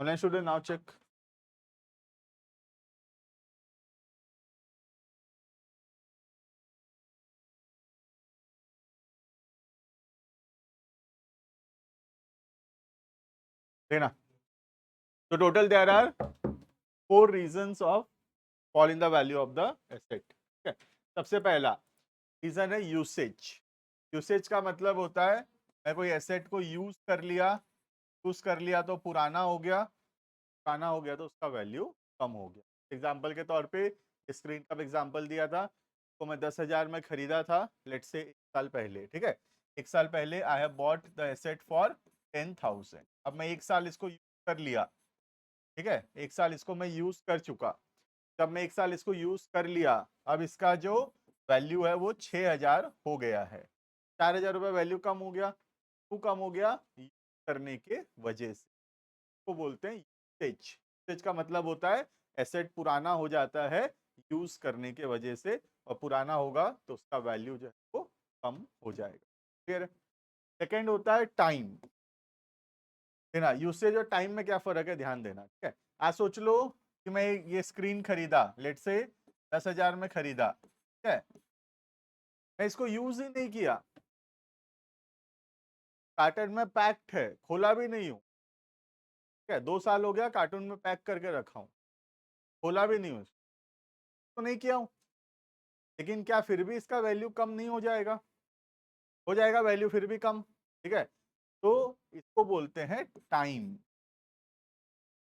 Online student, now check. देखना. So total there are 4 reasons of fall in the value of the asset. ठीक है. सबसे पहला reason है यूसेज. यूसेज का मतलब होता है मैं कोई एसेट को यूज कर लिया तो पुराना हो गया तो उसका वैल्यू कम हो गया. एग्जाम्पल के तौर पे स्क्रीन का एग्जाम्पल दिया था तो मैं 10,000 में खरीदा था, लेट से 1 साल पहले. ठीक है, 1 साल पहले I have bought the asset for 10,000. अब मैं 1 साल इसको यूज कर लिया. ठीक है, 1 साल इसको मैं यूज कर चुका. जब मैं 1 साल इसको यूज कर लिया, अब इसका जो वैल्यू है वो 6,000 हो गया है. 4,000 रुपये वैल्यू कम हो गया. क्यों कम हो गया? यूज करने के वजह से. को बोलते हैं यूसेज. यूसेज का मतलब होता है एसेट पुराना हो जाता है यूज करने के वजह से, और पुराना होगा तो उसका वैल्यू जो है वो कम हो जाएगा. क्लियर है? सेकेंड होता है टाइम. देना यूसेज और टाइम में क्या फर्क है, ध्यान देना. ठीक है, आज सोच लो कि मैं ये स्क्रीन खरीदा, लेट से 10,000 में खरीदा. ठीक है, मैं इसको यूज ही नहीं किया, कार्टन में पैक्ड है, खोला भी नहीं हूं. ठीक है, 2 साल हो गया कार्टून में पैक करके रखा हूं, खोला भी नहीं हूं, तो नहीं किया हूं. लेकिन क्या फिर भी इसका वैल्यू कम नहीं हो जाएगा? हो जाएगा वैल्यू फिर भी कम. ठीक है, तो इसको बोलते हैं टाइम.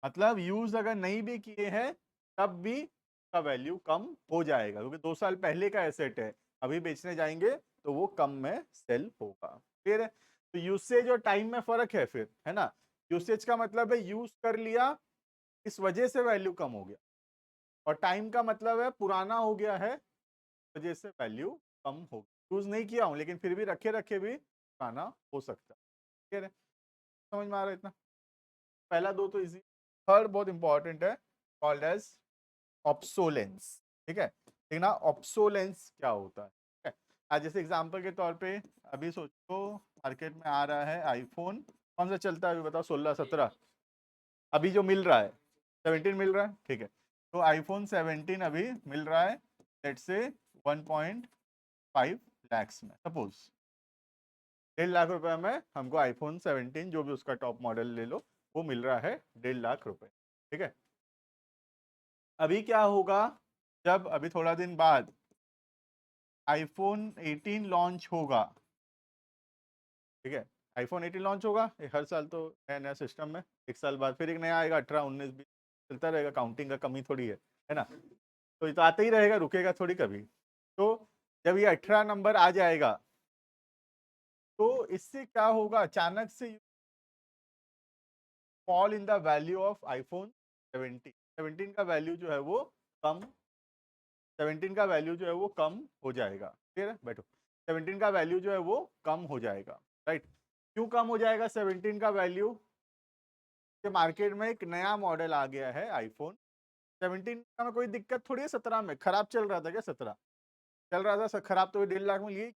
मतलब यूज अगर नहीं भी किए हैं तब भी का वैल्यू कम हो जाएगा, क्योंकि 2 साल पहले का एसेट है, अभी बेचने जाएंगे तो वो कम में सेल होगा. फिर तो यूसेज और टाइम में फर्क है फिर, है ना. यूसेज का मतलब है यूज कर लिया, इस वजह से वैल्यू कम हो गया. और टाइम का मतलब है पुराना हो गया है, वजह से वैल्यू कम हो गई. यूज नहीं किया हूं लेकिन फिर भी रखे रखे भी पुराना हो सकता है. ठीक है, समझ में आ रहा है इतना? पहला दो तो इजी. थर्ड बहुत इंपॉर्टेंट है, कॉल्ड एज ऑब्सोलेंस. ठीक है, देखना ऑब्सोलेंस क्या होता है. ठीक है, आज जैसे एग्जांपल के तौर पे अभी सोचो मार्केट में आ रहा है आईफोन, कौन सा चलता है अभी बताओ, 16, 17 अभी जो मिल रहा है, 17 मिल रहा है. ठीक है, तो आईफोन 17 अभी मिल रहा है लेट से 1.5 लैक्स में. सपोज 1.5 लाख रुपए में हमको आईफोन 17 जो भी उसका टॉप मॉडल ले लो वो मिल रहा है 1.5 लाख रुपए. ठीक है, अभी क्या होगा, जब अभी थोड़ा दिन बाद आईफोन 18 लॉन्च होगा. ठीक है, आईफोन 18 लॉन्च होगा, ये हर साल तो नया नया सिस्टम में, 1 साल बाद फिर एक नया आएगा, 18, 19, 20 चलता रहेगा. काउंटिंग का कमी थोड़ी है ना. तो ये तो आता ही रहेगा, रुकेगा थोड़ी कभी. तो जब ये 18 नंबर आ जाएगा तो इससे क्या होगा, अचानक से fall in the value of iPhone 17. 17 का वैल्यू जो है वो कम, 17 का वैल्यू जो है वो कम हो जाएगा. ठीक है, बैठो. 17 का वैल्यू जो है वो कम हो जाएगा. राइट, क्यों कम हो जाएगा 17 का वैल्यू? कि मार्केट में एक नया मॉडल आ गया है आईफोन 17 का. में कोई दिक्कत थोड़ी है, 17 में खराब चल रहा था क्या? 17 चल रहा था, खराब तो 1.5 लाख में लिए,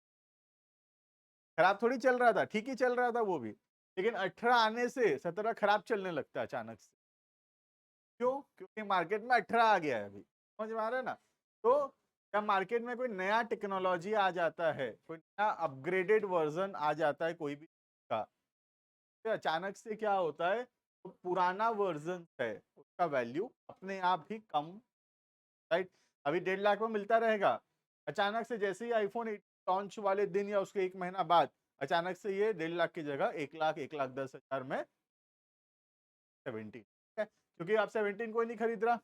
खराब थोड़ी चल रहा था, ठीक ही चल रहा था वो भी. लेकिन 18 आने से 17 खराब चलने लगता है अचानक से. क्यों? क्योंकि मार्केट में 18 आ गया है अभी. समझ में आ रहा है ना. तो जब मार्केट में कोई नया टेक्नोलॉजी आ जाता है, कोई नया अपग्रेडेड वर्जन आ जाता है कोई भी का, तो अचानक से क्या होता है, तो पुराना वर्जन है उसका वैल्यू अपने आप ही कम. राइट, अभी 1.5 लाख में मिलता रहेगा, अचानक से जैसे ही आईफोन लॉन्च वाले दिन या उसके 1 महीना बाद अचानक से ये 1.5 लाख की जगह 1 लाख, 1,10,000 में 17. क्योंकि आप 17 कोई नहीं खरीद रहा,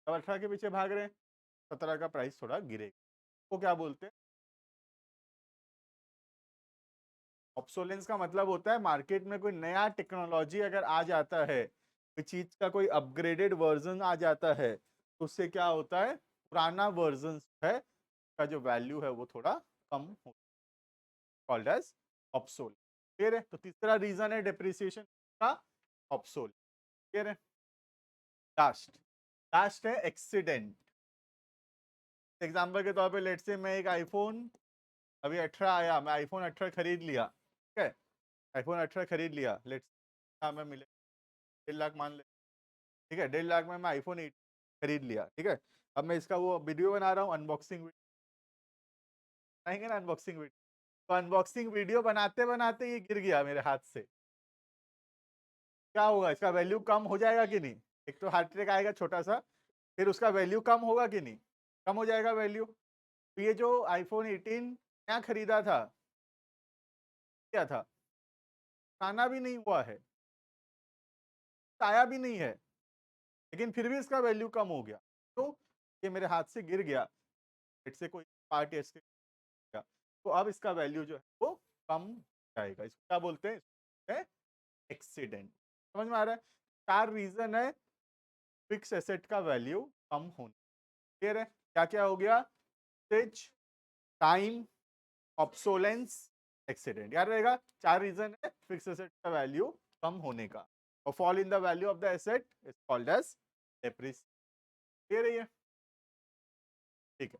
अब 18 के पीछे भाग रहे हैं, 17 का प्राइस थोड़ा गिरेगा. वो क्या बोलते हैं, ऑब्सोलेंस का मतलब होता है मार्केट में कोई नया टेक्नोलॉजी अगर आ जाता है, कोई चीज का कोई अपग्रेडेड वर्जन आ जाता है, तो उससे क्या होता है, पुराना वर्जन है का जो वैल्यू है वो थोड़ा कम हो, कॉल्ड एज ऑब्सोलेट. क्लियर है? तो तीसरा रीजन है डिप्रिसिएशन का, ऑब्सोलेट. क्लियर है? लास्ट लास्ट है एक्सीडेंट. एग्जाम्पल के तौर पे लेट से मैं एक आईफोन अभी 18 आया, मैं आईफोन 18 खरीद लिया. ठीक है, आईफोन 18 खरीद लिया, लेट्स में मिले 1.5 लाख मान ले, ठीक है, 1.5 लाख में मैं आईफोन 8 खरीद लिया, ठीक है। अब मैं इसका वो वीडियो बना रहा हूँ, अनबॉक्सिंग बनाएंगे ना, अनबॉक्सिंग वीडियो। तो अनबॉक्सिंग वीडियो बनाते बनाते ये गिर गया मेरे हाथ से, क्या होगा, इसका वैल्यू कम हो जाएगा कि नहीं? एक तो हार्ट अटैक आएगा छोटा सा, फिर उसका वैल्यू कम होगा कि नहीं? कम हो जाएगा वैल्यू। तो ये जो आईफोन 18 क्या खरीदा था, क्या था, आना भी नहीं हुआ है, आया भी नहीं है, लेकिन फिर भी इसका वैल्यू कम हो गया। तो ये मेरे हाथ से गिर गया, इससे कोई पार्ट ऐसे गया, तो अब इसका वैल्यू जो है वो कम जाएगा। इसको क्या बोलते हैं? एक्सीडेंट। समझ में आ रहा है? 4 रीजन है फिक्स एसेट का वैल्यू कम होने। क्लियर है? क्या क्या हो गया? Stage, time, obsolescence, accident. याद रहेगा, 4 रीजन है फिक्स एसेट का वैल्यू कम होने का। और fall in the value of the asset is called as depreciation. Clear है ये? ठीक है,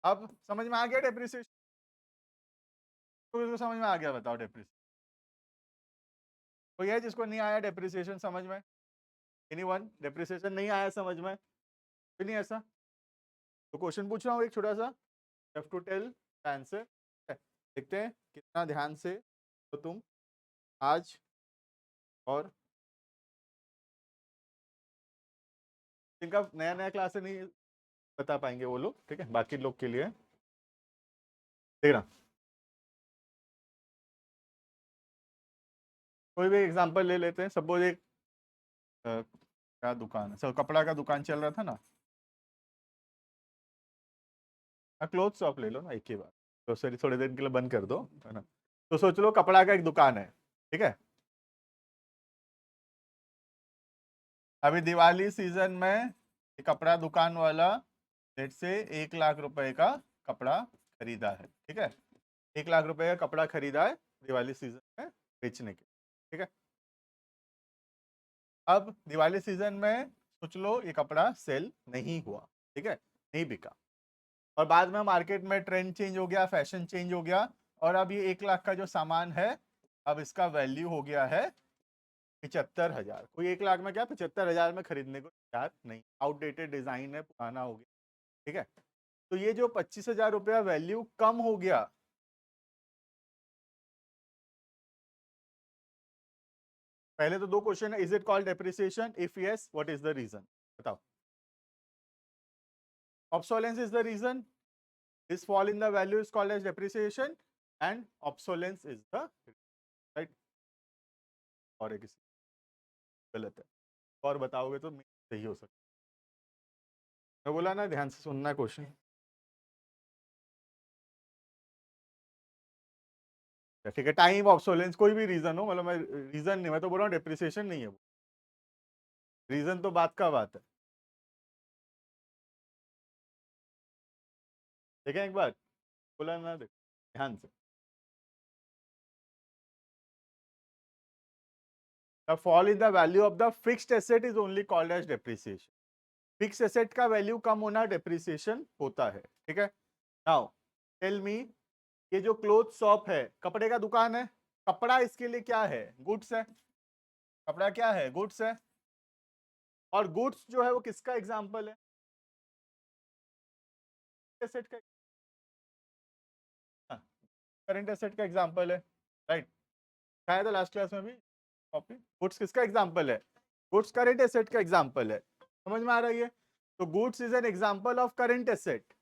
अब समझ में आ गया डेप्रिसिएशन? तो इसको समझ में आ गया, बताओ डेप्रिसिएशन। कोई है जिसको नहीं आया डेप्रिसिएशन समझ में? एनीवन डेप्रिसिएशन नहीं आया समझ में? भी नहीं ऐसा? तो क्वेश्चन पूछ रहा हूँ एक छोटा सा, हैव टू टेल आंसर। देखते हैं कितना ध्यान से तो तुम आज और जिनका नया नया क्लास है नहीं बता पाएंगे वो लोग, ठीक है, बाकी लोग के लिए देख रहा। कोई भी एग्जांपल ले लेते हैं, सपोज एक क्या दुकान है, सब कपड़ा का दुकान चल रहा था ना, क्लोथ शॉप ले लो ना एक ही बार, तो सर थोड़ी देर के लिए बंद कर दो, है ना। तो सोच लो कपड़ा का एक दुकान है, ठीक है। अभी दिवाली सीजन में ये कपड़ा दुकान वाला लेट से 1 लाख रुपए का कपड़ा खरीदा है, ठीक है। 1 लाख रुपए का कपड़ा खरीदा है दिवाली सीजन में बेचने के, ठीक है। अब दिवाली सीजन में सोच लो ये कपड़ा सेल नहीं हुआ, ठीक है, नहीं बिका, और बाद में मार्केट में ट्रेंड चेंज हो गया, फैशन चेंज हो गया, और अब ये 1 लाख का जो सामान है, अब इसका वैल्यू हो गया है 75,000। कोई 1 लाख में क्या 75,000 में खरीदने को तैयार नहीं, आउटडेटेड डिजाइन है, पुराना हो गया, ठीक है। तो ये जो 25,000 रुपया वैल्यू कम हो गया, पहले तो 2 क्वेश्चन है, is it called depreciation, if yes what is the reason, बताओ। Obsolescence is the reason, this fall in the value is called as depreciation, and obsolescence is the right. और एक गलत है, और बताओगे तो सही हो सकता। मैं बोला ना ध्यान से सुनना क्वेश्चन, ठीक है। टाइम, ऑब्सोलेंस, कोई भी रीजन हो, मतलब मैं रीजन नहीं, मैं तो बोल रहा हूँ डेप्रिसिएशन नहीं है वो, रीजन तो बात का बात है। देखें एक बार, बोला ना, देख ध्यान से। The fall in the value of the fixed asset is only called as depreciation. Fix asset का वैल्यू कम होना डेप्रिसिएशन होता है, ठीक है। नाउ टेल मी, ये जो क्लोथ शॉप है, कपड़े का दुकान है, कपड़ा इसके लिए क्या है, गुड्स है, कपड़ा क्या है, गुड्स है, और गुड्स जो है वो किसका एग्जांपल है, एसेट का, करंट एसेट का एग्जांपल है, राइट। शायद लास्ट क्लास में भी कॉपी, गुड्स किसका एग्जांपल है, गुड्स करंट एसेट का एग्जांपल है, समझ में आ रही है? तो goods is an example of current asset,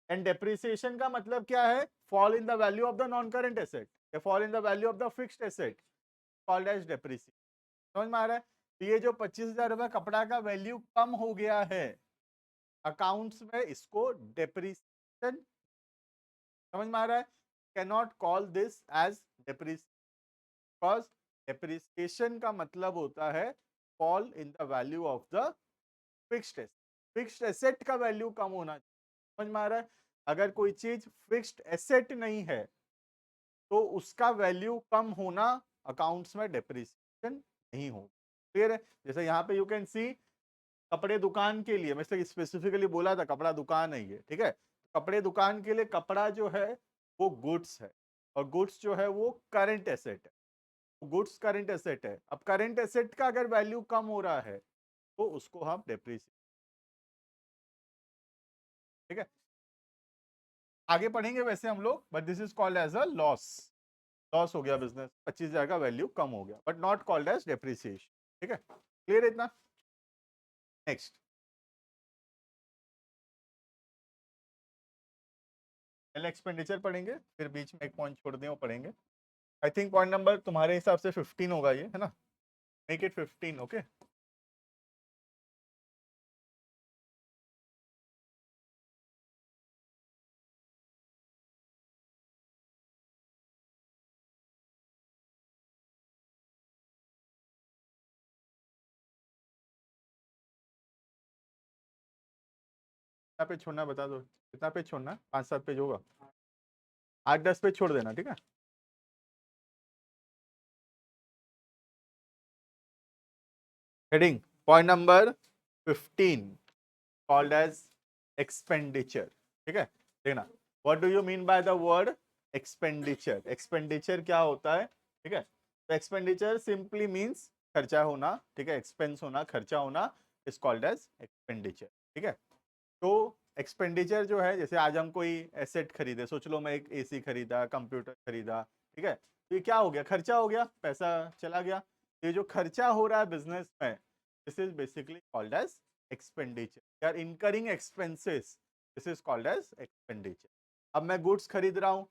and depreciation का मतलब क्या है, fall in the value of the non current asset, या fall in the value of the fixed asset, called as depreciation. समझ में आ रहा है? तो ये जो 25,000 रुपए कपड़ा का वैल्यू कम हो गया है अकाउंट्स में, इसको डेप्रिसिएशन, समझ में आ रहा है? Can not call this as depreciation, because depreciation का मतलब होता है fall in the value of the fixed asset, fixed asset का वैल्यू कम होना। समझ में आ रहा है? अगर कोई चीज फिक्स्ड एसेट नहीं है तो उसका वैल्यू कम होना अकाउंट्स में डेप्रिसिएशन नहीं होगा। क्लियर है? जैसे यहाँ पे यू कैन सी, कपड़े दुकान के लिए, मैं स्पेसिफिकली बोला था कपड़ा दुकान है ये, ठीक है। कपड़े दुकान के लिए कपड़ा जो है वो गुड्स है, और गुड्स जो है वो करंट एसेट है। गुड्स करंट एसेट है। अब करंट एसेट का अगर वैल्यू कम हो रहा है तो उसको हम डेप्रिसिएट, ठीक है, आगे पढ़ेंगे वैसे हम लोग, but this is called as a loss. Loss हो गया बिजनेस, 25,000 का वैल्यू कम हो गया, but not called as depreciation, ठीक है, क्लियर है इतना। नेक्स्ट पहले एक्सपेंडिचर पढ़ेंगे, फिर बीच में एक पॉइंट छोड़ दें वो पढ़ेंगे। आई थिंक पॉइंट नंबर तुम्हारे हिसाब से 15 होगा ये, है ना, मेक इट 15, ओके। कितना पेज छोड़ना बता दो, कितना पेज छोड़ना, 5-7 पेज होगा, 8-10 पेज छोड़ देना, ठीक है। Heading point number 15 called as expenditure, ठीक है, देखना, what do you mean by the word expenditure. Expenditure क्या होता है, ठीक है, तो एक्सपेंडिचर सिंपली मींस खर्चा होना, ठीक है, एक्सपेंस होना, खर्चा होना, इज कॉल्ड एज एक्सपेंडिचर, ठीक है। तो एक्सपेंडिचर जो है, जैसे आज हम कोई एसेट खरीदे, सोच लो मैं एक एसी खरीदा, कंप्यूटर खरीदा, ठीक है, तो ये क्या हो गया, खर्चा हो गया, पैसा चला गया। ये जो खर्चा हो रहा है बिजनेस में, this is basically called as expenditure, यार incurring expenses, this is called as expenditure. अब मैं गुड्स खरीद रहा हूँ,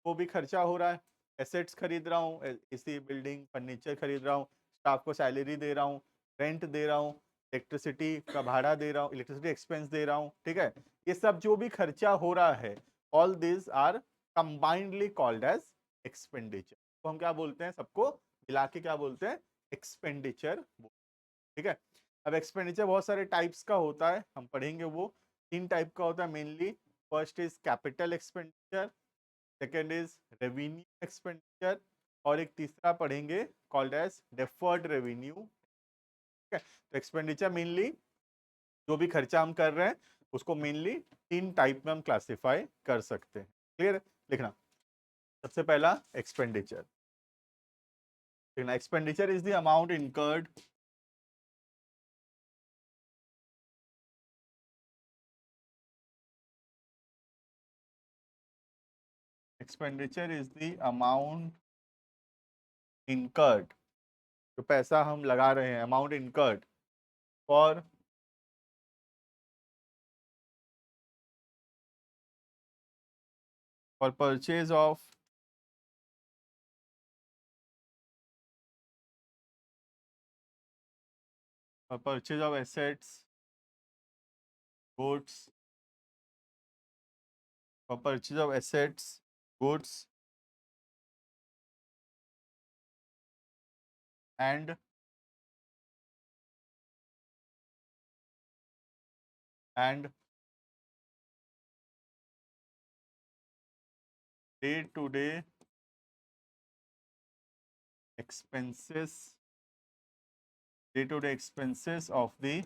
वो भी खर्चा हो रहा है, एसेट्स खरीद रहा हूँ, एसी, बिल्डिंग, फर्नीचर खरीद रहा हूँ, स्टाफ को सैलरी दे रहा हूँ, रेंट दे रहा हूँ, इलेक्ट्रिसिटी का भाड़ा दे रहा हूँ, इलेक्ट्रिसिटी एक्सपेंस दे रहा हूँ, ठीक है, ये सब जो भी खर्चा हो रहा है, all this are combinedly called as expenditure. तो हम क्या बोलते हैं, सबको मिला के क्या बोलते हैं, एक्सपेंडिचर, ठीक है। अब एक्सपेंडिचर बहुत सारे टाइप्स का होता है, हम पढ़ेंगे वो। 3 टाइप का होता है mainly. First is capital expenditure, second is revenue expenditure, और एक तीसरा पढ़ेंगे कॉल्ड एज डेफर्ड रेवेन्यू, ठीक है। तो एक्सपेंडिचर मेनली जो भी खर्चा हम कर रहे हैं उसको मेनली 3 टाइप में हम क्लासिफाई कर सकते हैं, क्लियर, लिखना। सबसे पहला एक्सपेंडिचर, लिखना, expenditure is the amount incurred expenditure is the amount incurred, जो पैसा हम लगा रहे हैं, amount incurred for purchase of assets, goods, for purchase of assets, goods, and day-to-day expenses, of the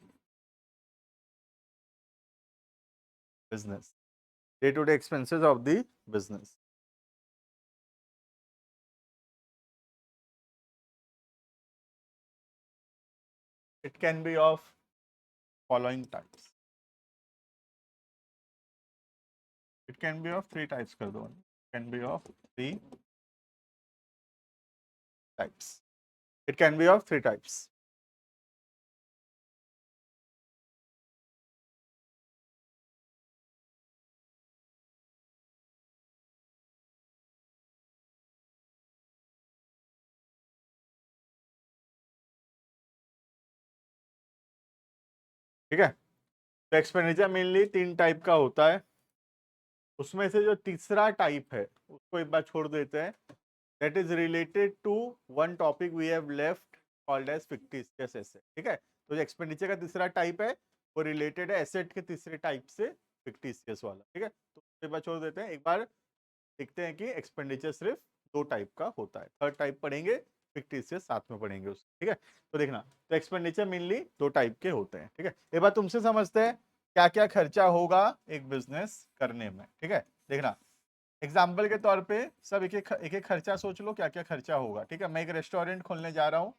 business. Day-to-day expenses of the business. It can be of following types. It can be of 3 types कर दो. It can be of 3 types. It can be of 3 types. ठीक है, तो expenditure mainly 3 type का होता है। उसमें से जो तीसरा टाइप है उसको एक बार छोड़ देते हैं, that is related to one topic we have left called as fictitious asset, ठीक है। तो जो एक्सपेंडिचर का तीसरा टाइप है वो रिलेटेड है एसेट के तीसरे टाइप से, फिक्टिशियस वाला, ठीक है। तो एक बार छोड़ देते हैं, एक बार देखते हैं कि एक्सपेंडिचर सिर्फ 2 टाइप का होता है। थर्ड टाइप पढ़ेंगे, फिक्टिशियस साथ में पढ़ेंगे उस, ठीक है। तो देखना, तो एक्सपेंडिचर मेनली 2 टाइप के होते हैं, ठीक है। एक बार तुमसे समझते हैं क्या क्या खर्चा होगा एक बिजनेस करने में, ठीक है। देखना, एग्जाम्पल के तौर पे सब एक एक खर्चा सोच लो, क्या क्या खर्चा होगा। ठीक है, मैं एक रेस्टोरेंट खोलने जा रहा हूँ।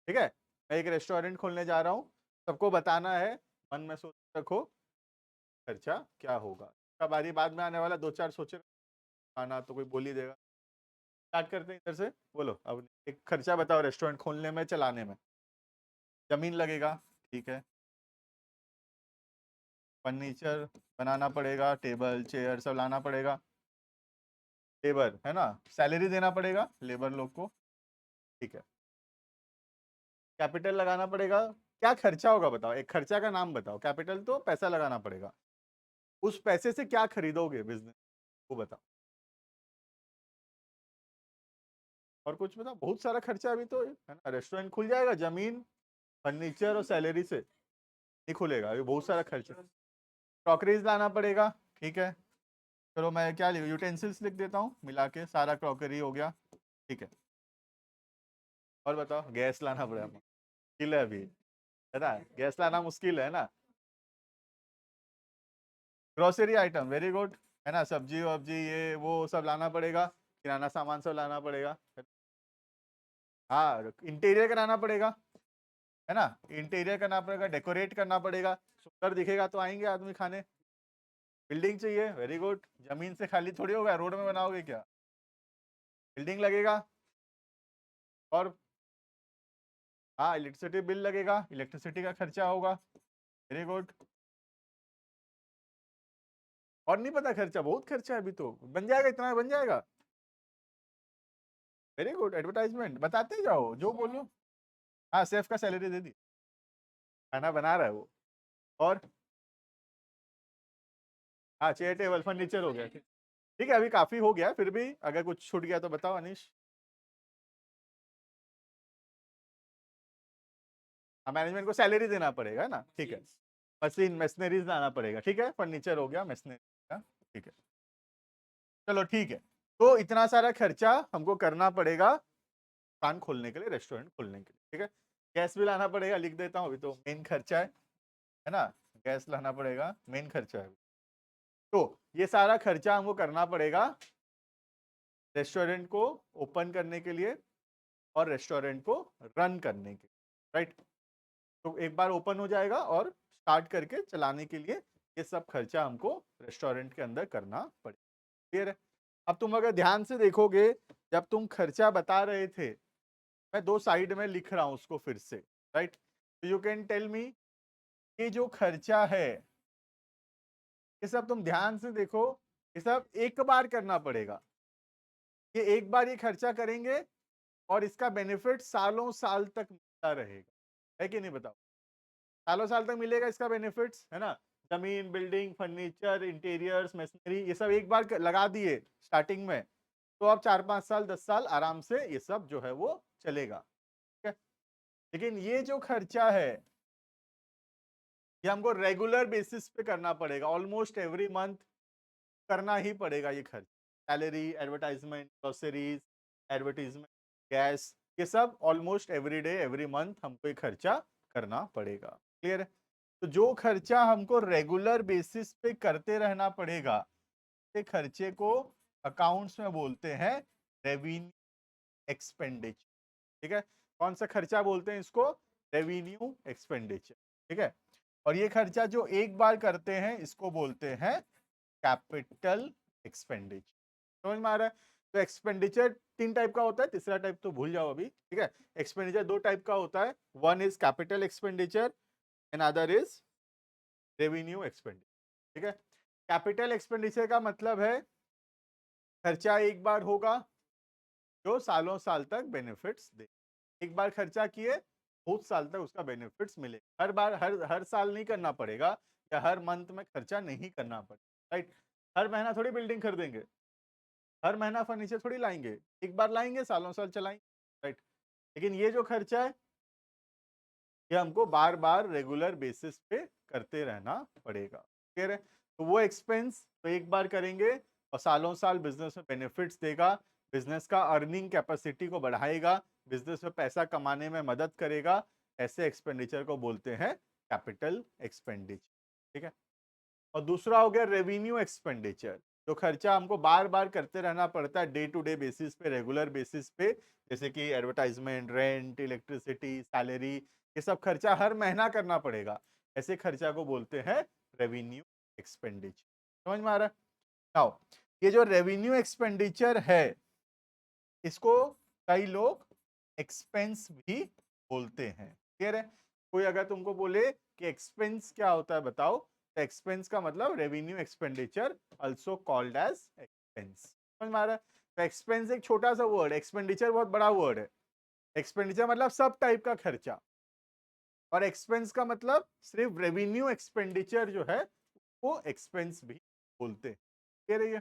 ठीक है, मैं एक रेस्टोरेंट खोलने जा रहा हूँ, सबको बताना है, मन में सोच रखो खर्चा क्या होगा। का बारी बाद में आने वाला, दो चार सोचे आना तो कोई बोल ही देगा। स्टार्ट करते हैं इधर से, बोलो अब एक खर्चा बताओ रेस्टोरेंट खोलने में, चलाने में। जमीन लगेगा, ठीक है। फर्नीचर बनाना पड़ेगा, टेबल चेयर सब लाना पड़ेगा। लेबर है ना, सैलरी देना पड़ेगा लेबर लोग को। ठीक है, कैपिटल लगाना पड़ेगा। क्या खर्चा होगा बताओ, एक खर्चा का नाम बताओ। कैपिटल तो पैसा लगाना पड़ेगा, उस पैसे से क्या खरीदोगे बिजनेस, वो बताओ। और कुछ बताओ, बहुत सारा खर्चा अभी तो है ना। रेस्टोरेंट खुल जाएगा, जमीन फर्नीचर और सैलरी से नहीं खुलेगा, अभी बहुत सारा खर्चा। क्रॉकरीज लाना पड़ेगा, ठीक है। चलो मैं क्या लिखूं, यूटेंसिल्स लिख देता हूँ, मिला के सारा क्रॉकरी हो गया। ठीक है, और बताओ, गैस लाना पड़ेगा, मुश्किल है अभी, है ना, गैस लाना मुश्किल है ना। ग्रोसरी आइटम, वेरी गुड, है ना, सब्जी वब्जी ये वो सब लाना पड़ेगा, किराना सामान सब लाना पड़ेगा। हाँ, इंटीरियर कराना पड़ेगा, है ना, इंटीरियर करना पड़ेगा, डेकोरेट करना पड़ेगा, सुंदर दिखेगा तो आएंगे आदमी खाने। बिल्डिंग चाहिए, वेरी गुड, जमीन से खाली थोड़ी होगा, रोड में बनाओगे क्या, बिल्डिंग लगेगा। और हाँ, इलेक्ट्रिसिटी बिल लगेगा, इलेक्ट्रिसिटी का खर्चा होगा, वेरी गुड। और नहीं पता खर्चा, बहुत खर्चा है अभी तो, बन जाएगा, इतना बन जाएगा। वेरी गुड, एडवर्टाइजमेंट बताते जाओ, जो बोलो। हाँ, सेफ का सैलरी दे दी, खाना बना रहा है वो। और हाँ, चेयर टेबल फर्नीचर हो गया, ठीक। ठीक है, अभी काफी हो गया, फिर भी अगर कुछ छूट गया तो बताओ अनीश। हाँ, मैनेजमेंट को सैलरी देना पड़ेगा ना, ठीक है। मशीन मशीनरीज लाना पड़ेगा, ठीक है, फर्नीचर हो गया, मशीनरी का, ठीक है। चलो ठीक है, तो इतना सारा खर्चा हमको करना पड़ेगा दुकान खोलने के लिए, रेस्टोरेंट खोलने के लिए, ठीक है। गैस भी लाना पड़ेगा, लिख देता हूँ, अभी तो मेन खर्चा है ना, गैस लाना पड़ेगा, मेन खर्चा है। तो ये सारा खर्चा हमको करना पड़ेगा रेस्टोरेंट को ओपन करने के लिए और रेस्टोरेंट को रन करने के लिए, राइट। तो एक बार ओपन हो जाएगा और स्टार्ट करके चलाने के लिए ये सब खर्चा हमको रेस्टोरेंट के अंदर करना पड़ेगा, क्लियर है। अब तुम अगर ध्यान से देखोगे, जब तुम खर्चा बता रहे थे, मैं दो साइड में लिख रहा हूं उसको फिर से, राइट। तो यू कैन टेल मी, ये जो खर्चा है, ये सब तुम ध्यान से देखो, ये सब एक बार करना पड़ेगा। ये एक बार ये खर्चा करेंगे और इसका बेनिफिट सालों साल तक मिलता रहेगा, है कि नहीं बताओ। सालों साल तक मिलेगा इसका बेनिफिट्स, है ना। जमीन, बिल्डिंग, फर्नीचर, इंटीरियर्स, मशीनरी, ये सब एक बार लगा दिए स्टार्टिंग में, तो अब 4-5 साल 10 साल आराम से ये सब जो है वो चलेगा, ठीक है। लेकिन ये जो खर्चा है, ये हमको रेगुलर बेसिस पे करना पड़ेगा, ऑलमोस्ट एवरी मंथ करना ही पड़ेगा ये खर्च। Salary, advertisement, groceries, advertisement, gas, ये सब almost every day every month हमको ये खर्चा करना पड़ेगा, क्लियर है। तो जो खर्चा हमको रेगुलर बेसिस पे करते रहना पड़ेगा, ये खर्चे को अकाउंट्स में बोलते हैं रेवेन्यू एक्सपेंडिचर, ठीक है। कौन सा खर्चा बोलते हैं इसको, रेवेन्यू एक्सपेंडिचर, ठीक है। और ये खर्चा जो एक बार करते हैं इसको बोलते हैं कैपिटल एक्सपेंडिचर, समझ में आ रहा है। तो एक्सपेंडिचर तीन टाइप का होता है, तीसरा टाइप तो भूल जाओ अभी, ठीक है। एक्सपेंडिचर दो टाइप का होता है, one is capital expenditure and other is revenue expenditure, ठीक है। कैपिटल एक्सपेंडिचर का मतलब है खर्चा एक बार होगा जो सालों साल तक बेनिफिट्स दे। एक बार खर्चा किए, बहुत साल तक उसका बेनिफिट्स मिले, हर बार हर हर साल नहीं करना पड़ेगा, या हर मंथ में खर्चा नहीं करना पड़ेगा, राइट। हर महीना थोड़ी बिल्डिंग खरीदेंगे, हर महीना फर्नीचर थोड़ी लाएंगे, एक बार लाएंगे सालों साल चलाएंगे, राइट। लेकिन ये जो खर्चा है, ये हमको बार बार रेगुलर बेसिस पे करते रहना पड़ेगा, क्लियर है। तो वो एक्सपेंस तो एक बार करेंगे और सालों साल बिजनेस में बेनिफिट्स देगा, बिजनेस का अर्निंग कैपेसिटी को बढ़ाएगा, बिजनेस में पैसा कमाने में मदद करेगा, ऐसे एक्सपेंडिचर को बोलते हैं कैपिटल एक्सपेंडिचर, ठीक है। और दूसरा हो गया रेवेन्यू एक्सपेंडिचर। जो खर्चा हमको बार बार करते रहना पड़ता है डे टू डे बेसिस पे, रेगुलर बेसिस पे, जैसे कि एडवर्टाइजमेंट, रेंट, इलेक्ट्रिसिटी, सैलरी, ये सब खर्चा हर महीना करना पड़ेगा, ऐसे खर्चा को बोलते हैं रेवेन्यू एक्सपेंडिचर। समझ में आ रहा है? नाउ ये जो रेवेन्यू एक्सपेंडिचर है, इसको कई लोग एक्सपेंस भी बोलते हैं। क्लियर है? कोई अगर तुमको बोले कि एक्सपेंस क्या होता है बताओ, तो एक्सपेंस का मतलब revenue expenditure, also called as expense. समझ में आ रहा है? तो एक्सपेंस एक छोटा सा वर्ड, एक्सपेंडिचर बहुत बड़ा वर्ड है। एक्सपेंडिचर मतलब सब टाइप का खर्चा, और एक्सपेंस का मतलब सिर्फ रेवेन्यू एक्सपेंडिचर जो है वो एक्सपेंस भी बोलते हैं। क्लियर है? ये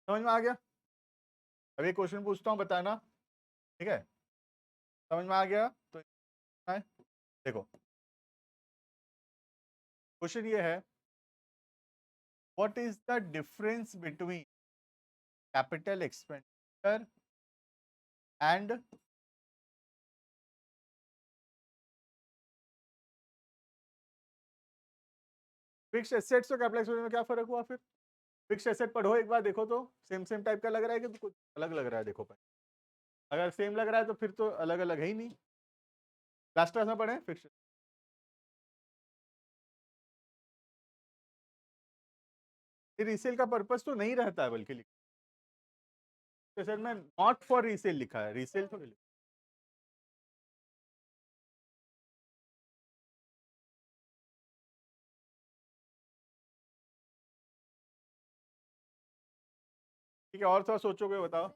समझ में आ गया? अब एक क्वेश्चन पूछता हूँ, बताना। ठीक है? समझ में आ गया तो है? देखो क्वेश्चन ये है, what is the difference between capital expenditure and fixed assets? और कैपिटल एक्सपेंडिचर में क्या फर्क हुआ फिर? फिक्स्ड एसेट पढ़ो एक बार, देखो तो सेम सेम टाइप का लग रहा है कि तो कुछ अलग लग रहा है। देखो पर अगर सेम लग रहा है तो फिर तो अलग अलग है ही नहीं। लास्ट क्लास में पढ़े फिक्स्ड रीसेल का पर्पस तो नहीं रहता है, बल्कि एसेट में नॉट फॉर रीसेल लिखा है, रीसेल थोड़ी लिखा है। ठीक है, और थोड़ा सोचोगे बताओ।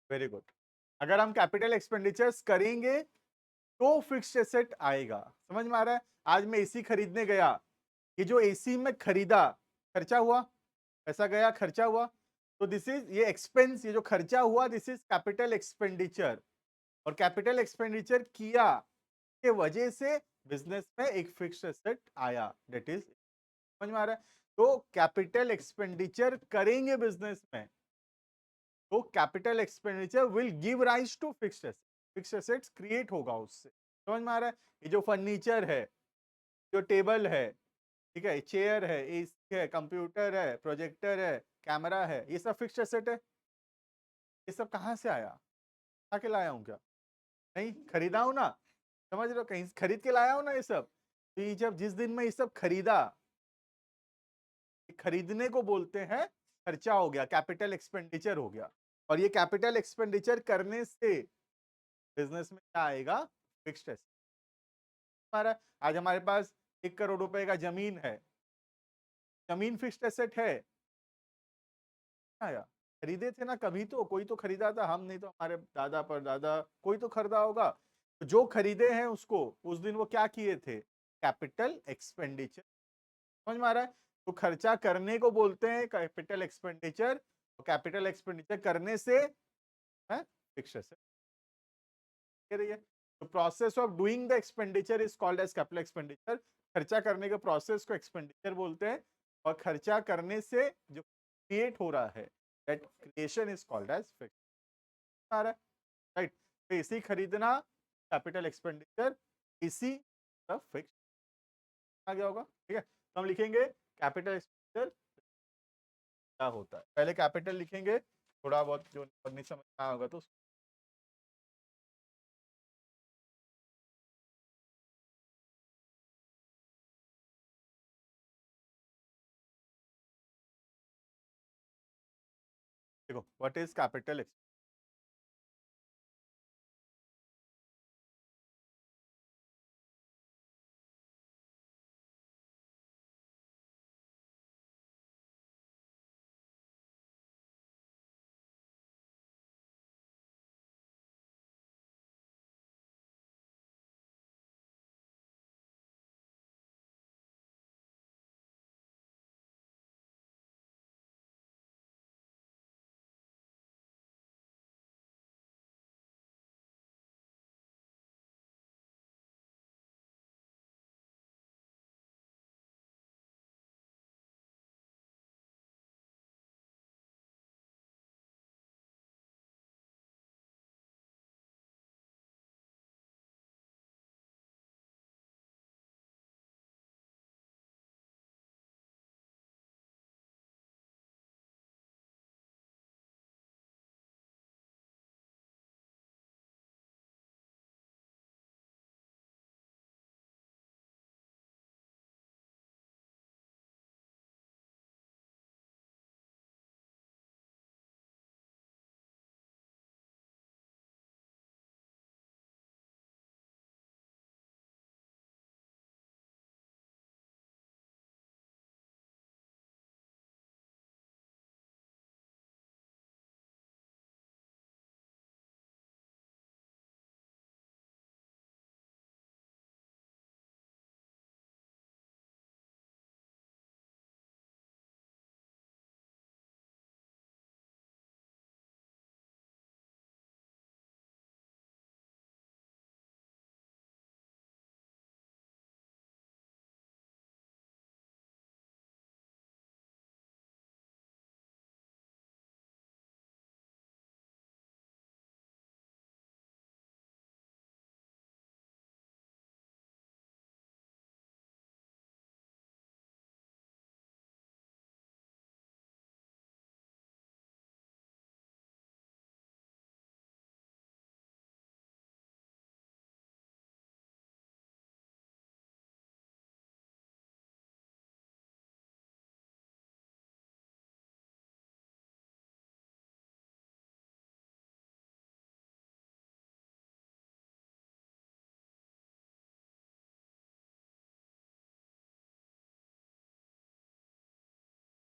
Very good. अगर हम कैपिटल एक्सपेंडिचर्स करेंगे तो फिक्स्ड एसेट आएगा। समझ में आ रहा है? आज मैं एसी खरीदने गया, ये जो एसी में खरीदा, खर्चा हुआ, पैसा गया, खर्चा हुआ, तो दिस इज ये एक्सपेंस, ये जो खर्चा हुआ दिस इज कैपिटल एक्सपेंडिचर। और कैपिटल एक्सपेंडिचर किया के वजह से बिजनेस में एक फिक्स्ड एसेट आया, दैट इज। समझ में आ रहा है? तो कैपिटल एक्सपेंडिचर करेंगे बिजनेस में तो capital expenditure will give rise to fixed asset, fixed assets create होगा उससे। समझ में आ रहा है? ये जो फर्नीचर है, जो टेबल है, ठीक है, चेयर है, एसी है, कंप्यूटर है, प्रोजेक्टर है, कैमरा है, ये सब फिक्स्ड एसेट है। ये सब कहाँ से आया? खा के लाया हूँ क्या? नहीं, खरीदा हूं ना। समझ रहे हो? कहीं खरीद के लाया हूं ना ये सब। तो ये जब जिस दिन में ये सब खरीदा, खरीदने को बोलते हैं खर्चा हो गया, कैपिटल एक्सपेंडिचर हो गया। और ये कैपिटल एक्सपेंडिचर करने से बिजनेस में क्या आएगा? Fixed asset. हमारा आज हमारे पास 1 करोड़ रुपए का जमीन है, जमीन फिक्स्ड एसेट है। आया, खरीदे थे ना कभी, तो कोई तो खरीदा था, हम नहीं तो हमारे दादा परदादा कोई तो खरीदा होगा। तो जो खरीदे हैं उसको उस दिन वो क्या किए थे? Capital expenditure. समझ में आ रहा है? तो खर्चा करने को बोलते हैं कैपिटल एक्सपेंडिचर, और कैपिटल एक्सपेंडिचर करने से है फिक्स्ड एसेट। रही है? तो process of doing the expenditure is called as capital expenditure. खर्चा करने के प्रोसेस को एक्सपेंडिचर बोलते हैं, और खर्चा करने से जो क्रिएट हो रहा है, that creation is called as fixed. आ रहा है? राइट? तो इसी खरीदना कैपिटल एक्सपेंडिचर, इसी फिक्स आ गया होगा। ठीक है, तो हम लिखेंगे कैपिटल एक्सपेंडिचर क्या होता है। पहले कैपिटल लिखेंगे, थोड़ा बहुत जो नहीं समझ में आया होगा तो देखो, व्हाट इज कैपिटल।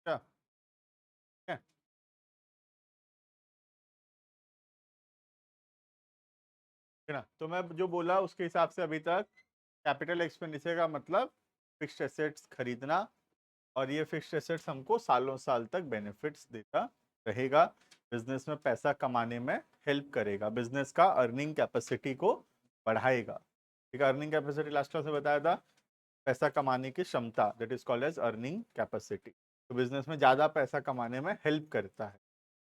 क्या है ना? तो मैं जो बोला उसके हिसाब से अभी तक कैपिटल एक्सपेंडिचर का मतलब फिक्स्ड एसेट्स खरीदना, और ये फिक्स्ड एसेट्स हमको सालों साल तक बेनिफिट्स देता रहेगा, बिजनेस में पैसा कमाने में हेल्प करेगा, बिजनेस का अर्निंग कैपेसिटी को बढ़ाएगा। ठीक है, अर्निंग कैपेसिटी लास्ट क्लास में बताया था, पैसा कमाने की क्षमता, that is called as earning capacity. तो बिजनेस में ज्यादा पैसा कमाने में हेल्प करता है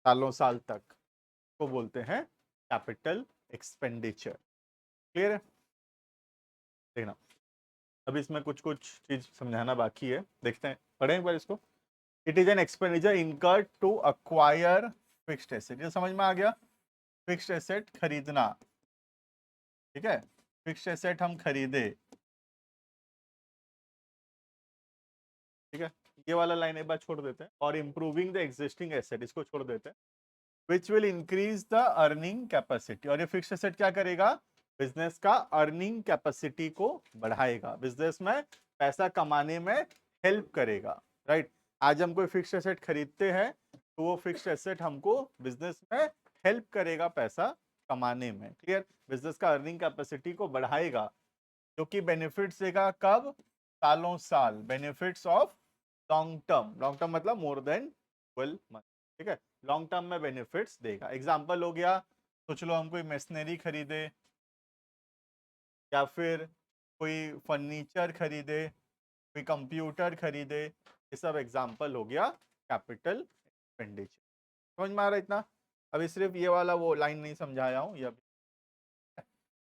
सालों साल तक, को बोलते हैं कैपिटल एक्सपेंडिचर। क्लियर है? देखना, अभी इसमें कुछ कुछ चीज समझाना बाकी है, देखते हैं, पढ़ें एक बार इसको। It is an expenditure incurred to acquire fixed asset, ये समझ में आ गया? फिक्स्ड एसेट खरीदना, ठीक है, फिक्स्ड एसेट हम खरीदे, ठीक है, ये वाला लाइन एक बार छोड़ देते हैं, और इंप्रूविंग द एग्जिस्टिंग एसेट, इसको छोड़ देते हैं, which will increase the earning capacity, और ये फिक्स्ड एसेट क्या करेगा? बिजनेस का अर्निंग कैपेसिटी को बढ़ाएगा, बिजनेस में पैसा कमाने में हेल्प करेगा, राइट? आज हम कोई फिक्स्ड एसेट खरीदते हैं तो वो फिक्स्ड एसेट हमको बिजनेस में हेल्प करेगा पैसा कमाने में। क्लियर? बिजनेस का अर्निंग कैपेसिटी को बढ़ाएगा, जो कि बेनिफिट्स देगा कब? सालों साल, benefits of long term, long term मतलब मोर देन 12 मंथ, ठीक है, लॉन्ग टर्म में बेनिफिट्स देगा। एग्जांपल हो गया, सोच लो हम कोई मशीनरी खरीदे, या फिर कोई फर्नीचर खरीदे, कोई कंप्यूटर खरीदे, ये सब एग्जांपल हो गया कैपिटल एक्सपेंडिचर। समझ में आ रहा है इतना? अभी सिर्फ ये वाला वो लाइन नहीं समझाया हूँ, ये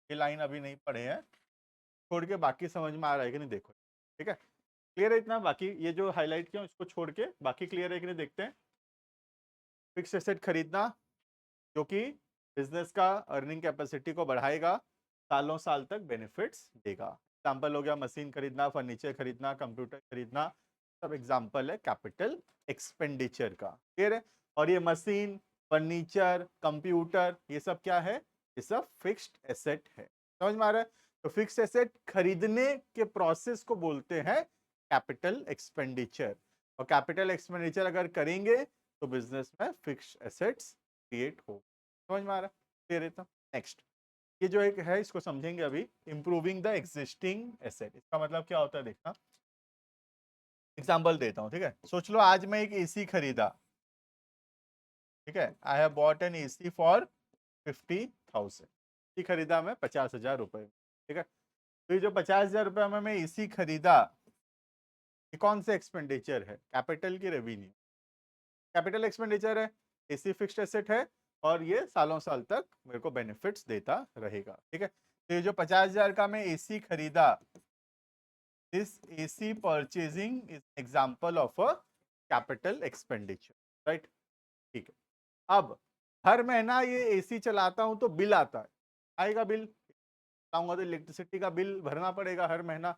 लाइन अभी नहीं पढ़े हैं, छोड़ के बाकी समझ में आ रहा है कि नहीं देखो, ठीक है, क्लियर है इतना? बाकी ये जो हाईलाइट किया इसको छोड़ के बाकी क्लियर है कि नहीं देखते हैं। फिक्स एसेट खरीदना जो कि बिजनेस का अर्निंग कैपेसिटी को बढ़ाएगा, सालों साल तक बेनिफिट्स देगा। एग्जाम्पल हो गया मशीन खरीदना, फर्नीचर खरीदना, कंप्यूटर खरीदना, सब एग्जाम्पल है कैपिटल एक्सपेंडिचर का। क्लियर है? और ये मशीन, फर्नीचर, कंप्यूटर, ये सब क्या है? ये सब फिक्स्ड एसेट है। समझ में आ रहा है? तो फिक्स्ड एसेट खरीदने के प्रोसेस को बोलते हैं कैपिटल एक्सपेंडिचर, और कैपिटल एक्सपेंडिचर अगर करेंगे तो बिजनेस में फिक्स्ड एसेट्स क्रिएट हो। समझ में आ रहा है? क्लियर है? नेक्स्ट, ये जो एक है इसको समझेंगे अभी, इंप्रूविंग द एग्जिस्टिंग एसेट, इसका मतलब क्या होता है देखना। एग्जांपल देता हूं, ठीक है, सोच लो आज मैं एक एसी खरीदा, ठीक है, I have bought N AC for 50,000, खरीदा मैं 50,000 रुपए में, ठीक है, तो ये जो 50,000 रुपए में मैं एसी खरीदा, ये कौन से एक्सपेंडिचर है? कैपिटल की रेवेन्यू, कैपिटल एक्सपेंडिचर है, एसी फिक्स्ड एसेट है, और ये सालों साल तक मेरे को बेनिफिट्स देता रहेगा, ठीक है। तो ये जो 50,000 का मैं एसी खरीदा, this AC purchasing is example of a capital expenditure, right? ठीक है, अब हर महीना ये एसी चलाता हूं तो बिल आता है, आएगा बिल, आऊंगा तो इलेक्ट्रिसिटी का बिल भरना पड़ेगा हर महीना।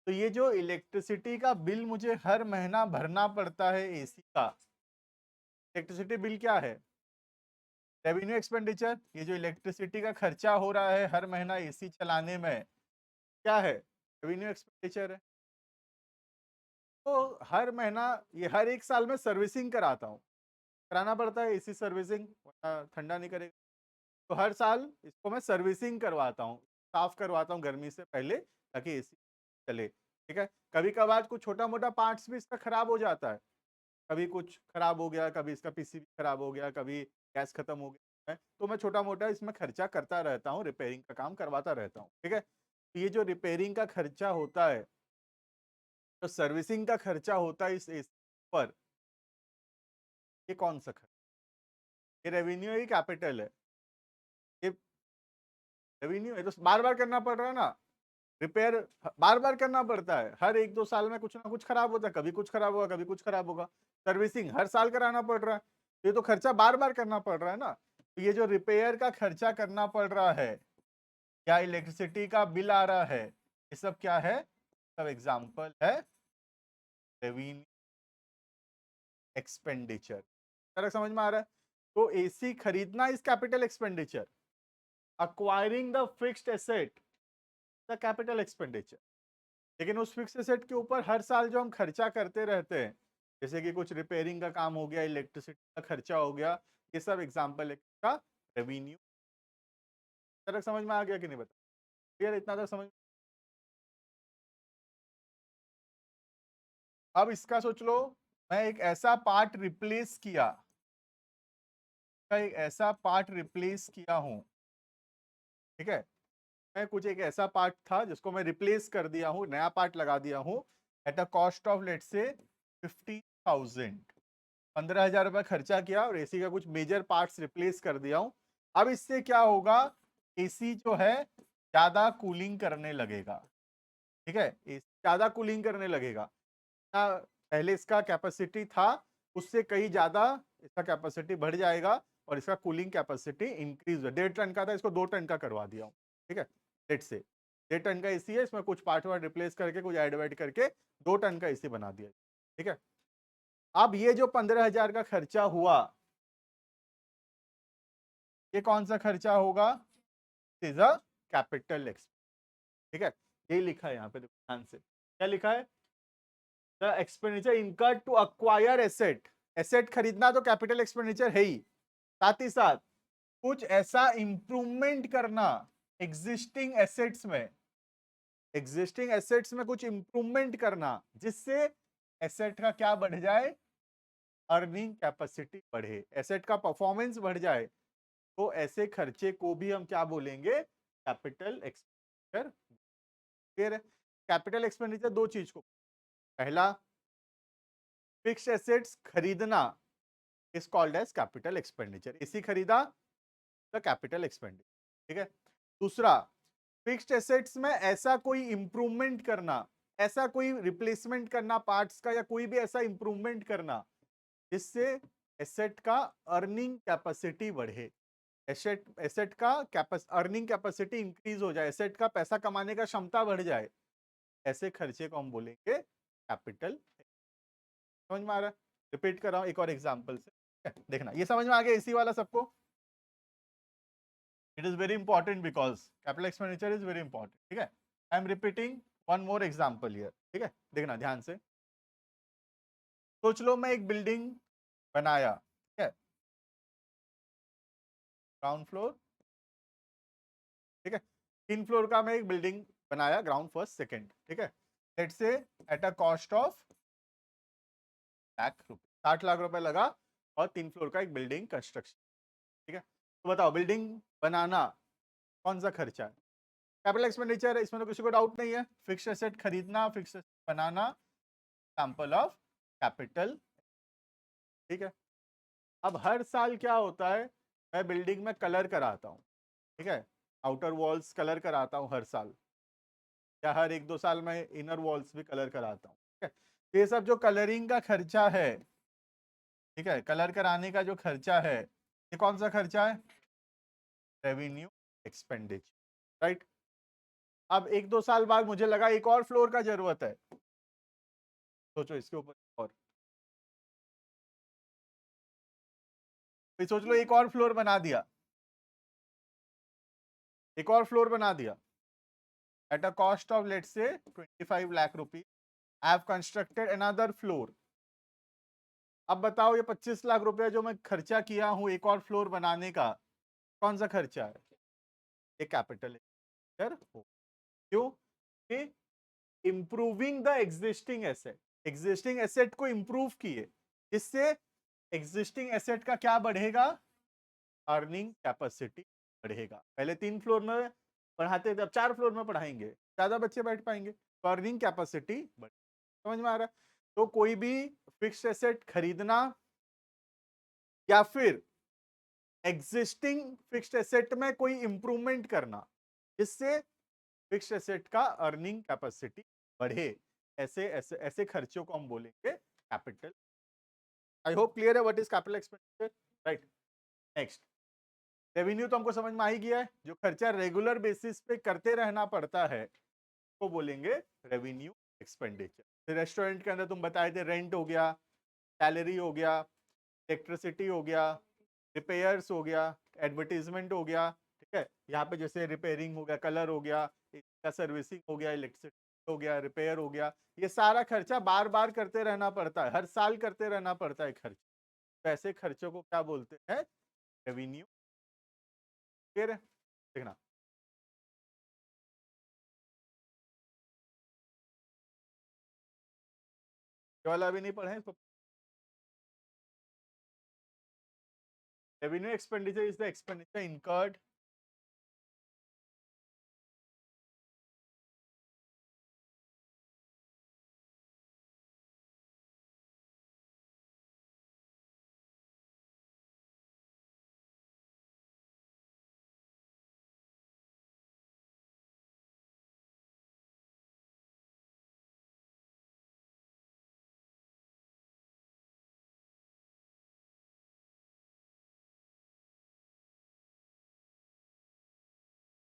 तो ये जो इलेक्ट्रिसिटी का बिल मुझे हर महीना भरना पड़ता है एसी का, इलेक्ट्रिसिटी बिल क्या है? Revenue expenditure. ये जो इलेक्ट्रिसिटी का खर्चा हो रहा है हर महीना एसी चलाने में, क्या है? रेवेन्यू एक्सपेंडिचर है। तो हर महीना, ये हर एक साल में सर्विसिंग कराता हूँ, कराना पड़ता है एसी सर्विसिंग, वरना ठंडा नहीं करेगा। तो हर साल इसको मैं सर्विसिंग करवाता हूँ, साफ करवाता हूँ गर्मी से पहले, ताकि एसी चले, ठीक है। कभी कभार कुछ छोटा मोटा पार्ट्स भी इसका खराब हो जाता है, कभी कुछ खराब हो गया, कभी इसका पीसीबी खराब हो गया, कभी गैस खत्म हो गया है, तो मैं छोटा मोटा इसमें खर्चा करता रहता हूँ, रिपेयरिंग का काम करवाता रहता हूँ, ठीक है। तो ये जो रिपेयरिंग का खर्चा होता है, तो सर्विसिंग का खर्चा होता है इस एसी पर, ये कौन सा खर्चा? ये रेवेन्यू है, कैपिटल है? ये रेवेन्यू है, तो बार बार करना पड़ रहा है ना रिपेयर, बार बार करना पड़ता है, हर एक दो साल में कुछ ना कुछ खराब होता है, कभी कुछ खराब होगा, कभी कुछ खराब होगा, सर्विसिंग हर साल कराना पड़ रहा है, ये तो खर्चा बार बार करना पड़ रहा है ना। तो ये जो रिपेयर का खर्चा करना पड़ रहा है, क्या इलेक्ट्रिसिटी का बिल आ रहा है, ये सब क्या है? सब एग्जाम्पल है रेवेन्यू एक्सपेंडिचर। तरह समझ में आ रहा है? तो एसी खरीदना is capital expenditure, acquiring the fixed asset the capital expenditure. लेकिन उस फिक्स एसेट के ऊपर हर साल जो हम खर्चा करते रहते हैं, जैसे कि कुछ रिपेयरिंग का काम हो गया, इलेक्ट्रिसिटी का खर्चा हो गया, ये सब एग्जाम्पल है का रेवेन्यू। तक समझ में आ गया कि नहीं बता, क्लियर इतना तक समझ। अब इसका सोच लो, मैं एक ऐसा पार्ट रिप्लेस किया, एक ऐसा पार्ट रिप्लेस किया हूं, ठीक है, मैं कुछ एक ऐसा पार्ट था जिसको मैं रिप्लेस कर दिया हूं, नया पार्ट लगा दिया हूं एट अ कॉस्ट ऑफ लेट से 50,000, 15,000 रुपए खर्चा किया और एसी का कुछ मेजर पार्ट्स रिप्लेस कर दिया हूं। अब इससे क्या होगा, एसी जो है ज्यादा कूलिंग करने लगेगा, ठीक है, एसी ज्यादा कूलिंग करने लगेगा। पहले इसका कैपेसिटी था उससे कहीं ज्यादा इसका कैपेसिटी बढ़ जाएगा और इसका कूलिंग कैपेसिटी इंक्रीज, 1.5 टन का था इसको 2 टन का करवा दिया हूं, ठीक है, लेट से 1.5 टन का एसी है, इसमें कुछ पार्ट वार्ट रिप्लेस करके कुछ ऐड वैड करके 2 टन का एसी बना दिया, ठीक है। अब ये जो 15,000 का खर्चा हुआ, ये कौन सा खर्चा होगा, इज अ कैपिटल एक्सपेंस, ठीक है, ये लिखा है यहाँ पे, ध्यान से क्या लिखा है, the expenditure incurred to acquire asset, asset खरीदना तो कैपिटल एक्सपेंडिचर है ही, साथ ही साथ कुछ ऐसा इंप्रूवमेंट करना एग्जिस्टिंग एसेट्स में, एग्जिस्टिंग एसेट्स में कुछ इंप्रूवमेंट करना जिससे एसेट का क्या बढ़ जाए, अर्निंग कैपेसिटी बढ़े, एसेट का परफॉर्मेंस बढ़ जाए, तो ऐसे खर्चे को भी हम क्या बोलेंगे, कैपिटल एक्सपेंडिचर। फिर कैपिटल एक्सपेंडिचर दो चीज को, पहला फिक्स एसेट्स खरीदना is called as capital expenditure, इसी खरीदा द कैपिटल एक्सपेंडिचर, ठीक है। दूसरा, फिक्स्ड एसेट्स में ऐसा कोई इंप्रूवमेंट करना, ऐसा कोई रिप्लेसमेंट करना पार्ट्स का या कोई भी ऐसा इंप्रूवमेंट करना जिससे एसेट का अर्निंग कैपेसिटी बढ़े, एसेट एसेट का अर्निंग कैपेसिटी इंक्रीज हो जाए, एसेट का पैसा कमाने का क्षमता बढ़ जाए, ऐसे खर्चे को हम बोलेंगे कैपिटल। समझ में आ रहा है, रिपीट कर रहा हूं एक और एग्जांपल से, देखना ये समझ में आ गया इसी वाला सबको। It is very important because capital expenditure is very important, ठीक है। I am repeating one more example here, ठीक है, देखना ध्यान से। सोच लो मैं एक बिल्डिंग बनाया, ठीक है, ग्राउंड फ्लोर, ठीक है, 3 फ्लोर का मैं एक बिल्डिंग बनाया, ग्राउंड फर्स्ट सेकंड, ठीक है, let's say eight a cost of lakh रुपए, 60 लाख रुपए लगा और 3 फ्लोर का एक बिल्डिंग कंस्ट्रक्शन, ठीक है। तो बताओ बिल्डिंग बनाना कौन सा खर्चा है, कैपिटल एक्सपेंडिचर है, इसमें तो किसी को डाउट नहीं है, फिक्स एसेट खरीदना, fix asset banana, example of capital, ठीक है। अब हर साल क्या होता है, मैं बिल्डिंग में कलर कराता हूँ, ठीक है, आउटर वॉल्स कलर कराता हूँ हर साल, या हर 1-2 साल में इनर वॉल्स भी कलर कराता हूँ, ठीक है। तो ये सब जो कलरिंग का खर्चा है, ठीक है, कलर कराने का जो खर्चा है, ये कौन सा खर्चा है, रेवेन्यू एक्सपेंडिचर, राइट। अब 1-2 साल बाद मुझे लगा एक और फ्लोर का जरूरत है, सोचो इसके ऊपर, और फिर सोच लो एक और फ्लोर बना दिया, एक और फ्लोर बना दिया eight a cost of let's say 25 lakh rupees, I have constructed another floor. अब बताओ ये 25 लाख रुपए जो मैं खर्चा किया हूं एक और फ्लोर बनाने का, कौन सा खर्चा है, ये कैपिटल एक्सपेंडिचर हो, क्यों, improving the existing asset, existing asset को इंप्रूव किए, इससे एग्जिस्टिंग एसेट का क्या बढ़ेगा, अर्निंग कैपेसिटी बढ़ेगा। पहले 3 फ्लोर में पढ़ाते थे, अब 4 फ्लोर में पढ़ाएंगे, ज्यादा बच्चे बैठ पाएंगे, तो अर्निंग कैपेसिटी बढ़, समझ में आ रहा है। तो कोई भी फिक्स्ड एसेट खरीदना या फिर एग्जिस्टिंग फिक्स्ड एसेट में कोई इंप्रूवमेंट करना जिससे फिक्स्ड एसेट का अर्निंग कैपेसिटी बढ़े, ऐसे ऐसे ऐसे खर्चों को हम बोलेंगे कैपिटल। आई होप क्लियर है what is capital expenditure, right. Next, revenue तो हमको समझ में आ ही गया है, जो खर्चा रेगुलर बेसिस पे करते रहना पड़ता है वो बोलेंगे रेवेन्यू एक्सपेंडिचर। रेस्टोरेंट के अंदर तुम बताए थे, रेंट हो गया, सैलरी हो गया, इलेक्ट्रिसिटी हो गया, रिपेयर्स हो गया, एडवर्टीजमेंट हो गया, ठीक है, यहाँ पे जैसे रिपेयरिंग हो गया, कलर हो गया, सर्विसिंग हो गया, इलेक्ट्रिसिटी हो गया, रिपेयर हो गया, ये सारा खर्चा बार बार करते रहना पड़ता है, हर साल करते रहना पड़ता है खर्च। तो ऐसे खर्चों को क्या बोलते हैं? रेवेन्यू। फिर देखना, ये वाला अभी नहीं पढ़े इसको। Revenue expenditure is the expenditure incurred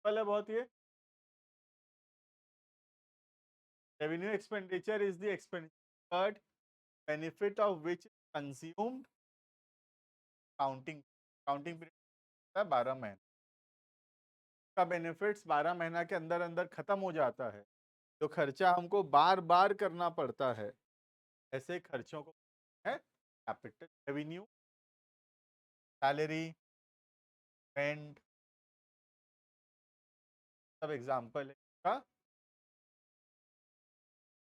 वाला बहुत ये। Revenue expenditure is the expenditure benefit of which consumed counting, counting period है 12 महीने का, बेनिफिट्स 12 महीना के अंदर अंदर खत्म हो जाता है, जो खर्चा हमको बार बार करना पड़ता है, ऐसे खर्चों को है कैपिटल रेवेन्यू। सैलरी, रेंट, सब एग्जांपल है का।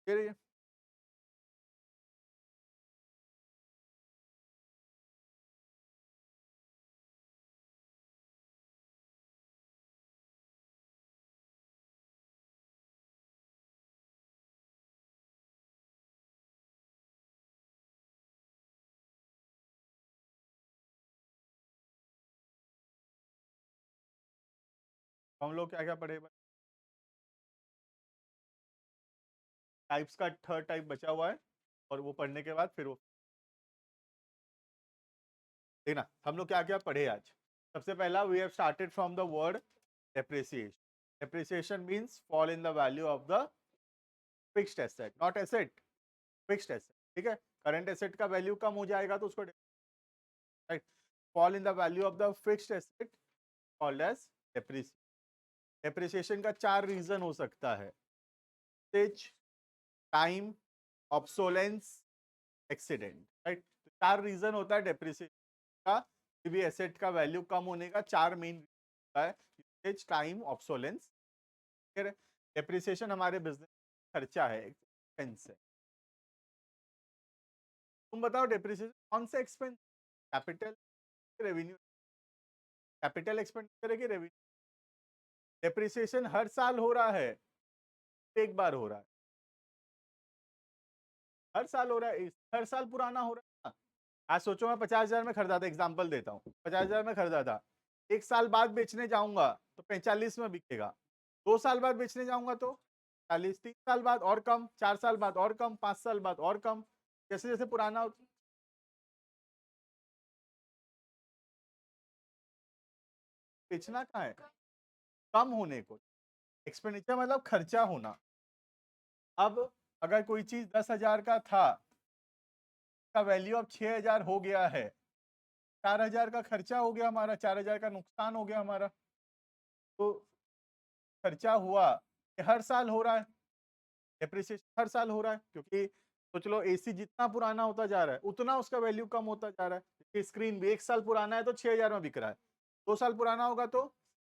फिर हम लोग क्या क्या पढ़े? टाइप्स का थर्ड टाइप बचा हुआ है, और वो पढ़ने के बाद फिर वो देखना हम लोग क्या क्या पढ़े आज। सबसे पहला, we have started from the word depreciation. Depreciation means fall in the value of the fixed asset, not asset, fixed asset. ठीक है, करंट एसेट का वैल्यू कम हो जाएगा तो उसको right, fall in the value of the fixed asset called as depreciation. Depreciation का 4 reason हो सकता है, time, obsolescence, accident, right. 4 reason होता है डेप्रिसिएशन का, किसी भी एसेट का वैल्यू कम होने का 4 मेन होता है, यूसेज, टाइम, ऑब्सोलेंस। फिर डेप्रिसिएशन हमारे बिजनेस खर्चा है, एक्सपेंस है। तुम बताओ डेप्रिसिएशन कौन सा expense? Capital, revenue? Capital expenditure है कि रेवेन्यू? डेप्रिसिएशन हर साल हो रहा है, एक बार हो रहा है? हर साल हो रहा है, हर साल पुराना हो रहा है। आज सोचो मैं 50,000 में खरीदा था, एग्जाम्पल देता हूँ, 50,000 में खरीदा था, एक साल बाद बेचने जाऊंगा तो 45 में बिकेगा, 2 साल बाद बेचने जाऊंगा तो 40, 3 साल बाद और कम, 4 साल बाद और कम, 5 साल बाद और कम, जैसे जैसे पुराना बेचना कहाँ है? कम होने को। एक्सपेंडिचर मतलब खर्चा होना। अब अगर कोई चीज 10,000 का था, का वैल्यू अब 6,000 हो गया है, 4,000 का खर्चा हो गया हमारा, 4,000 का नुकसान हो गया हमारा। तो खर्चा हुआ, ये हर साल हो रहा है, डेप्रिसिएशन हर साल हो रहा है, क्योंकि सोच लो एसी जितना पुराना होता जा रहा है उतना उसका वैल्यू कम होता जा रहा है। स्क्रीन भी 1 साल पुराना है तो 6,000 में बिक रहा है, 2 साल पुराना होगा तो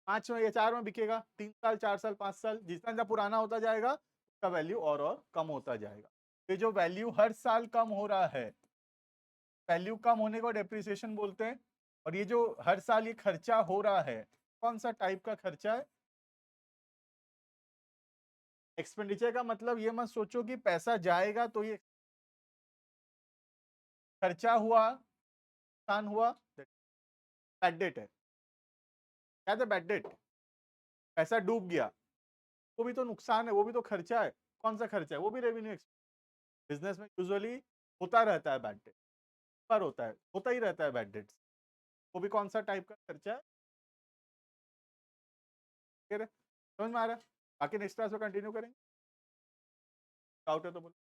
5 में या 4 में बिकेगा, 3 साल, 4 साल, 5 साल, जितना जब पुराना होता जाएगा उसका वैल्यू और कम होता जाएगा। ये जो वैल्यू हर साल कम हो रहा है, वैल्यू कम होने को डेप्रिसिएशन बोलते हैं। और ये जो हर साल ये खर्चा हो रहा है, कौन सा टाइप का खर्चा है? एक्सपेंडिचर का मतलब ये मत सोचो कि पैसा जाएगा तो ये खर्चा हुआ, नुकसान हुआ, बैड डेट है। क्या था बैड डेट? पैसा डूब गया, वो भी तो नुकसान है, वो भी तो खर्चा है। कौन सा खर्चा है? वो भी रेवेन्यू। बिजनेस में यूजुअली होता रहता है बैड डेट, पर होता है, होता ही रहता है बैड डेट, वो भी कौन सा टाइप का खर्चा है? फिर समझ में आ रहा है? बाकी नेक्स्ट क्लास में कंटिन्यू करेंगे, डाउट है तो बोलो।